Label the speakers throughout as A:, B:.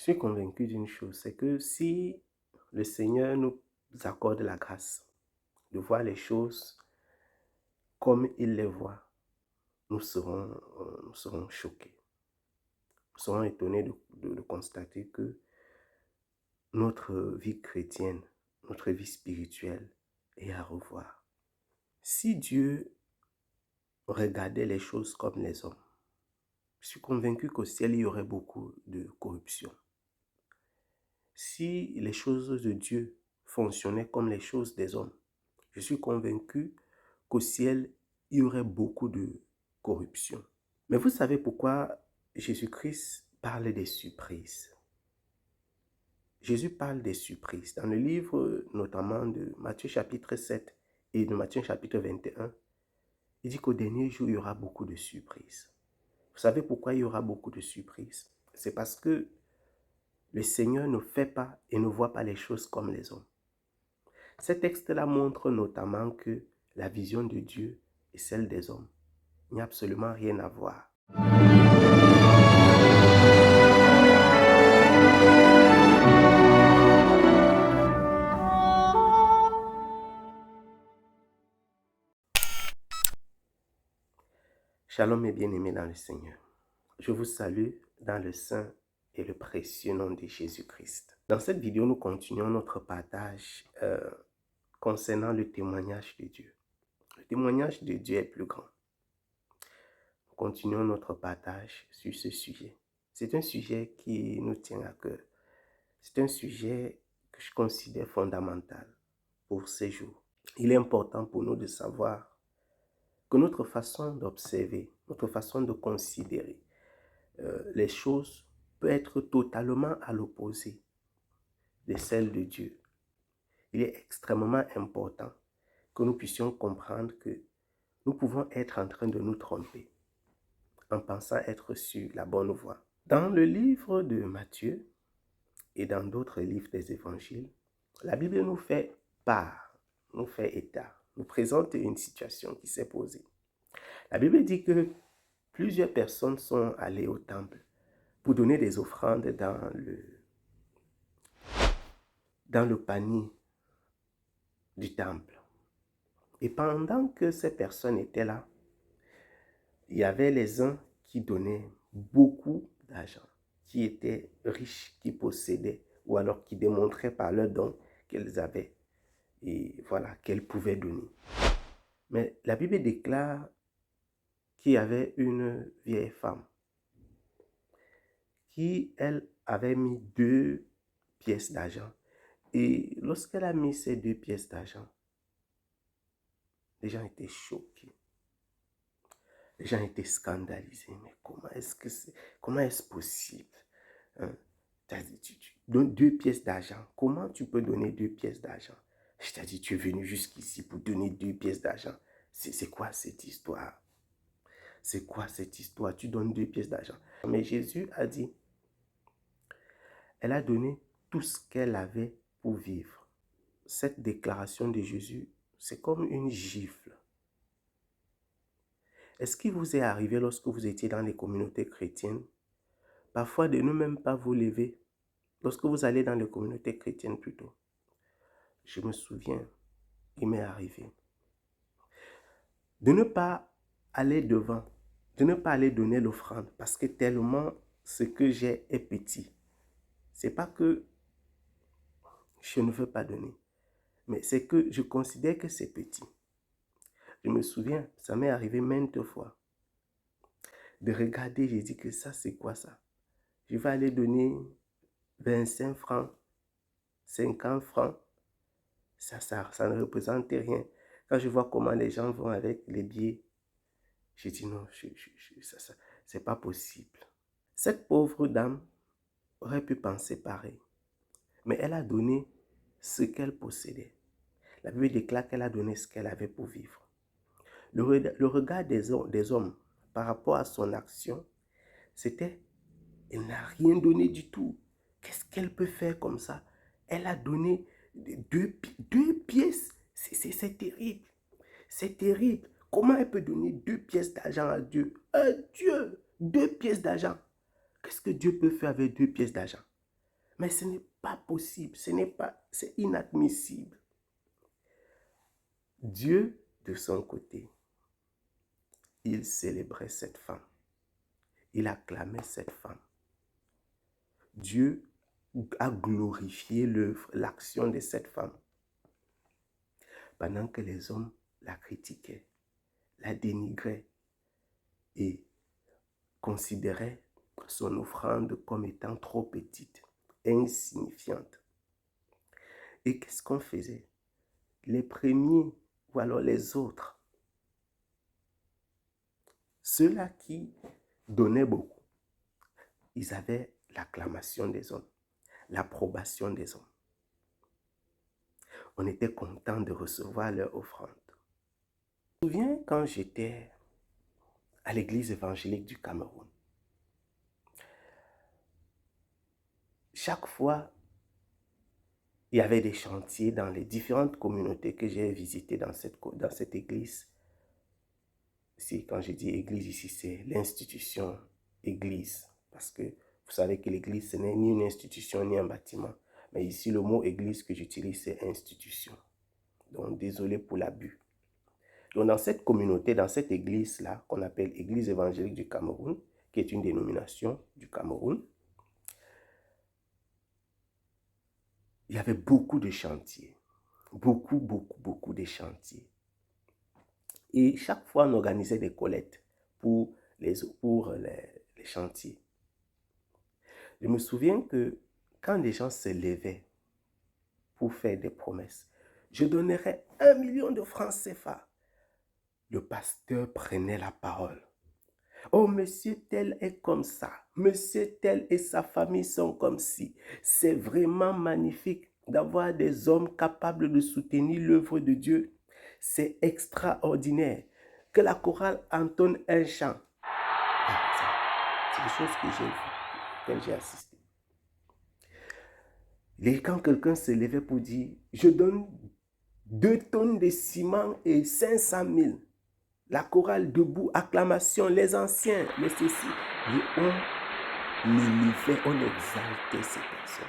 A: suis convaincu d'une chose, c'est que si le Seigneur nous accorde la grâce de voir les choses comme il les voit, nous serons choqués. Nous serons étonnés de constater que notre vie chrétienne, notre vie spirituelle est à revoir. Si Dieu regardait les choses comme les hommes, je suis convaincu qu'au ciel, il y aurait beaucoup de corruption. Si les choses de Dieu fonctionnaient comme les choses des hommes, je suis convaincu qu'au ciel, il y aurait beaucoup de corruption. Mais vous savez pourquoi Jésus-Christ parle des surprises? Jésus parle des surprises. Dans le livre notamment de Matthieu chapitre 7 et de Matthieu chapitre 21, il dit qu'au dernier jour, il y aura beaucoup de surprises. Vous savez pourquoi il y aura beaucoup de surprises? C'est parce que le Seigneur ne fait pas et ne voit pas les choses comme les hommes. Ces textes-là montrent notamment que la vision de Dieu et celle des hommes, il n'y a absolument rien à voir. Shalom et bien-aimés dans le Seigneur. Je vous salue dans le saint et le précieux nom de Jésus-Christ. Dans cette vidéo, nous continuons notre partage concernant le témoignage de Dieu. Le témoignage de Dieu est plus grand. Nous continuons notre partage sur ce sujet. C'est un sujet qui nous tient à cœur. C'est un sujet que je considère fondamental pour ces jours. Il est important pour nous de savoir que notre façon d'observer, notre façon de considérer les choses peut être totalement à l'opposé de celle de Dieu. Il est extrêmement important que nous puissions comprendre que nous pouvons être en train de nous tromper en pensant être sur la bonne voie. Dans le livre de Matthieu et dans d'autres livres des évangiles, la Bible nous fait part, nous fait état, nous présente une situation qui s'est posée. La Bible dit que plusieurs personnes sont allées au temple pour donner des offrandes dans le panier du temple. Et pendant que ces personnes étaient là, il y avait les uns qui donnaient beaucoup d'argent, qui étaient riches, qui possédaient, ou alors qui démontraient par leurs dons qu'elles avaient, et voilà, qu'elles pouvaient donner. Mais la Bible déclare qu'il y avait une vieille femme qui, elle, avait mis 2 pièces d'argent. Et lorsqu'elle a mis ces 2 pièces d'argent, les gens étaient choqués. Les gens étaient scandalisés. Mais comment est-ce possible? Hein? Tu donnes 2 pièces d'argent. Comment tu peux donner 2 pièces d'argent? Je t'ai dit, tu es venu jusqu'ici pour donner 2 pièces d'argent. C'est quoi cette histoire? C'est quoi cette histoire? Tu donnes 2 pièces d'argent. Mais Jésus a dit, elle a donné tout ce qu'elle avait pour vivre. Cette déclaration de Jésus, c'est comme une gifle. Est-ce qu'il vous est arrivé lorsque vous étiez dans les communautés chrétiennes, parfois de ne même pas vous lever, lorsque vous allez dans les communautés chrétiennes plutôt? Je me souviens, il m'est arrivé de ne pas aller devant, de ne pas aller donner l'offrande parce que tellement ce que j'ai est petit. C'est pas que je ne veux pas donner, mais c'est que je considère que c'est petit. Je me souviens, ça m'est arrivé maintes fois de regarder, j'ai dit que ça c'est quoi ça? Je vais aller donner 25 francs, 50 francs, ça ne représente rien. Quand je vois comment les gens vont avec les billets, je dis non, ça, c'est pas possible. Cette pauvre dame aurait pu penser pareil, mais elle a donné ce qu'elle possédait. La Bible déclare qu'elle a donné ce qu'elle avait pour vivre. Le regard des hommes par rapport à son action, c'était, elle n'a rien donné du tout. Qu'est-ce qu'elle peut faire comme ça? Elle a donné 2 pièces. C'est terrible. C'est terrible. Comment elle peut donner 2 pièces d'argent à Dieu? À Dieu, 2 pièces d'argent. Qu'est-ce que Dieu peut faire avec 2 pièces d'argent? Mais ce n'est pas possible, c'est inadmissible. Dieu, de son côté, il célébrait cette femme. Il acclamait cette femme. Dieu a glorifié l'œuvre, l'action de cette femme. Pendant que les hommes la critiquaient, la dénigraient et considéraient son offrande comme étant trop petite, insignifiante. Et qu'est-ce qu'on faisait? Les premiers ou alors les autres, ceux-là qui donnaient beaucoup, ils avaient l'acclamation des hommes, l'approbation des hommes. On était content de recevoir leur offrande. Je me souviens quand j'étais à l'église évangélique du Cameroun. Chaque fois, il y avait des chantiers dans les différentes communautés que j'ai visitées dans cette église. Ici, quand je dis église, ici, c'est l'institution église. Parce que vous savez que l'église, ce n'est ni une institution, ni un bâtiment. Mais ici, le mot église que j'utilise, c'est institution. Donc, désolé pour l'abus. Donc, dans cette communauté, dans cette église-là, qu'on appelle Église évangélique du Cameroun, qui est une dénomination du Cameroun, il y avait beaucoup de chantiers. Beaucoup de chantiers. Et chaque fois, on organisait des collectes pour les chantiers. Je me souviens que quand les gens se levaient pour faire des promesses, je donnerais 1 million de francs CFA. Le pasteur prenait la parole. Oh, monsieur tel est comme ça. Monsieur tel et sa famille sont comme ci. C'est vraiment magnifique d'avoir des hommes capables de soutenir l'œuvre de Dieu. C'est extraordinaire. Que la chorale entonne un chant. C'est des choses que j'ai vues, auxquelles j'ai assisté. Et quand quelqu'un se levait pour dire, je donne 2 tonnes de ciment et 500 000. La chorale debout, acclamation, les anciens, les ceci. Et on élevait, on exaltait ces personnes.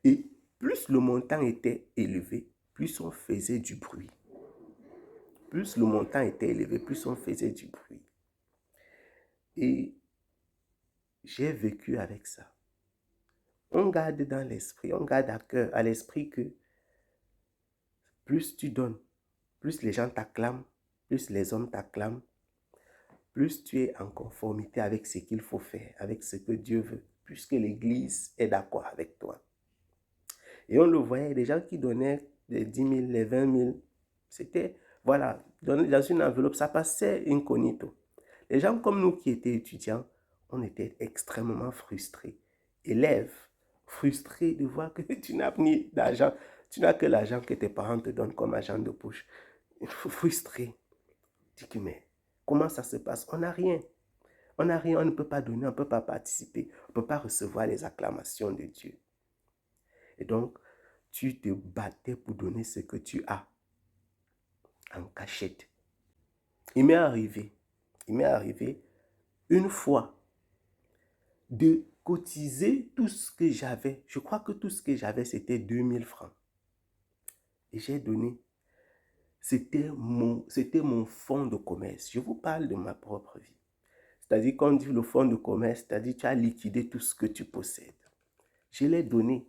A: Et plus le montant était élevé, plus on faisait du bruit. Plus le montant était élevé, plus on faisait du bruit. Et j'ai vécu avec ça. On garde dans l'esprit, on garde à l'esprit que plus tu donnes, plus les gens t'acclament, plus les hommes t'acclament, plus tu es en conformité avec ce qu'il faut faire, avec ce que Dieu veut, puisque l'Église est d'accord avec toi. Et on le voyait, les gens qui donnaient les 10 000, les 20 000, c'était, voilà, dans une enveloppe, ça passait incognito. Les gens comme nous qui étaient étudiants, on était extrêmement frustrés. Élèves, frustrés de voir que tu n'as ni d'argent, tu n'as que l'argent que tes parents te donnent comme argent de poche. Frustré. Tu dis, mais comment ça se passe? On n'a rien. On n'a rien, on ne peut pas donner, on ne peut pas participer, on ne peut pas recevoir les acclamations de Dieu. Et donc, tu te battais pour donner ce que tu as en cachette. Il m'est arrivé une fois de cotiser tout ce que j'avais. Je crois que tout ce que j'avais, c'était 2000 francs. Et j'ai donné. C'était mon fonds de commerce. Je vous parle de ma propre vie. C'est-à-dire, quand on dit le fonds de commerce, c'est-à-dire tu as liquidé tout ce que tu possèdes. Je l'ai donné.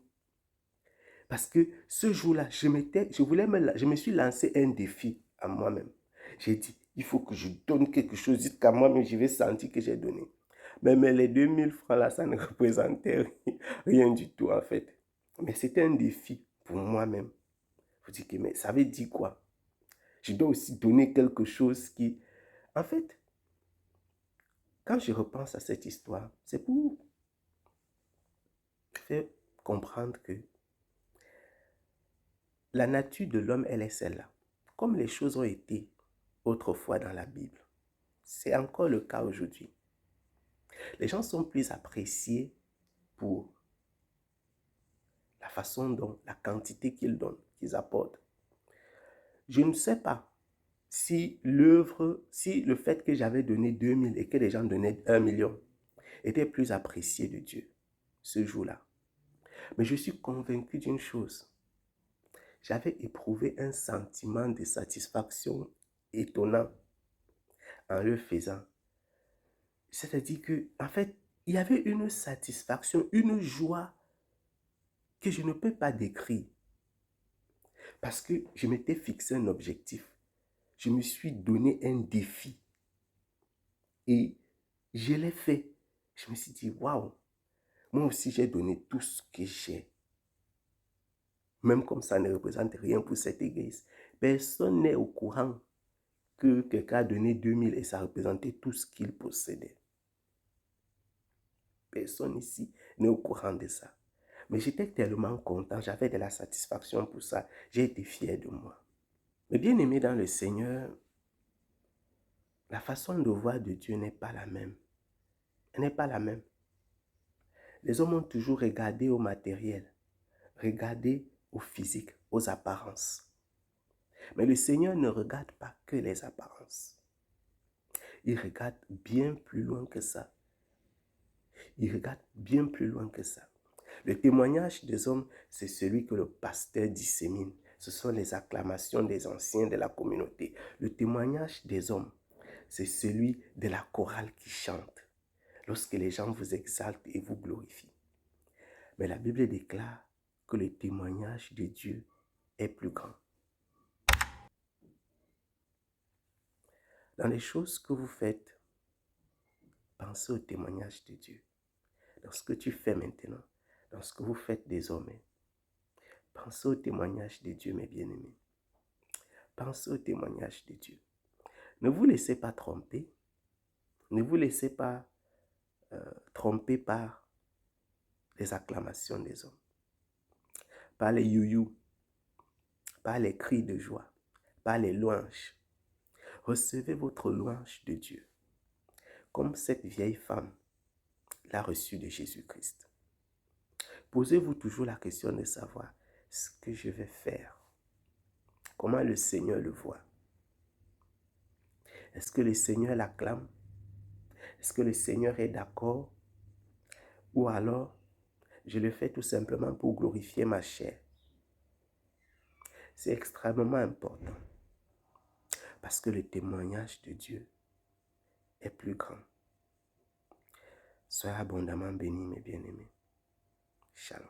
A: Parce que ce jour-là, je me suis lancé un défi à moi-même. J'ai dit, il faut que je donne quelque chose jusqu'à moi-même, je vais sentir que j'ai donné. Mais les 2000 francs là, ça ne représentait rien du tout en fait. Mais c'était un défi pour moi-même. Je dis que, mais ça veut dire quoi? Je dois aussi donner quelque chose qui... En fait, quand je repense à cette histoire, c'est pour faire comprendre que la nature de l'homme, elle est celle-là. Comme les choses ont été autrefois dans la Bible, c'est encore le cas aujourd'hui. Les gens sont plus appréciés pour la façon dont, la quantité qu'ils donnent, qu'ils apportent. Je ne sais pas si le fait que j'avais donné 2000 et que les gens donnaient 1 million était plus apprécié de Dieu ce jour-là. Mais je suis convaincu d'une chose. J'avais éprouvé un sentiment de satisfaction étonnant en le faisant. C'est-à-dire que, en fait, il y avait une satisfaction, une joie que je ne peux pas décrire. Parce que je m'étais fixé un objectif. Je me suis donné un défi. Et je l'ai fait. Je me suis dit, waouh, moi aussi j'ai donné tout ce que j'ai. Même comme ça ne représente rien pour cette église. Personne n'est au courant que quelqu'un a donné 2000 et ça représentait tout ce qu'il possédait. Personne ici n'est au courant de ça. Mais j'étais tellement content, j'avais de la satisfaction pour ça. J'ai été fier de moi. Mais bien aimé dans le Seigneur, la façon de voir de Dieu n'est pas la même. Elle n'est pas la même. Les hommes ont toujours regardé au matériel, regardé au physique, aux apparences. Mais le Seigneur ne regarde pas que les apparences. Il regarde bien plus loin que ça. Il regarde bien plus loin que ça. Le témoignage des hommes, c'est celui que le pasteur dissémine. Ce sont les acclamations des anciens de la communauté. Le témoignage des hommes, c'est celui de la chorale qui chante. Lorsque les gens vous exaltent et vous glorifient. Mais la Bible déclare que le témoignage de Dieu est plus grand. Dans les choses que vous faites, pensez au témoignage de Dieu. Dans ce que tu fais maintenant, dans ce que vous faites désormais, pensez au témoignage de Dieu, mes bien-aimés. Pensez au témoignage de Dieu. Ne vous laissez pas tromper. Ne vous laissez pas tromper par les acclamations des hommes, par les you-you, par les cris de joie, par les louanges. Recevez votre louange de Dieu, comme cette vieille femme l'a reçue de Jésus-Christ. Posez-vous toujours la question de savoir ce que je vais faire. Comment le Seigneur le voit. Est-ce que le Seigneur l'acclame? Est-ce que le Seigneur est d'accord? Ou alors, je le fais tout simplement pour glorifier ma chair? C'est extrêmement important. Parce que le témoignage de Dieu est plus grand. Soyez abondamment bénis, mes bien-aimés. Shalom.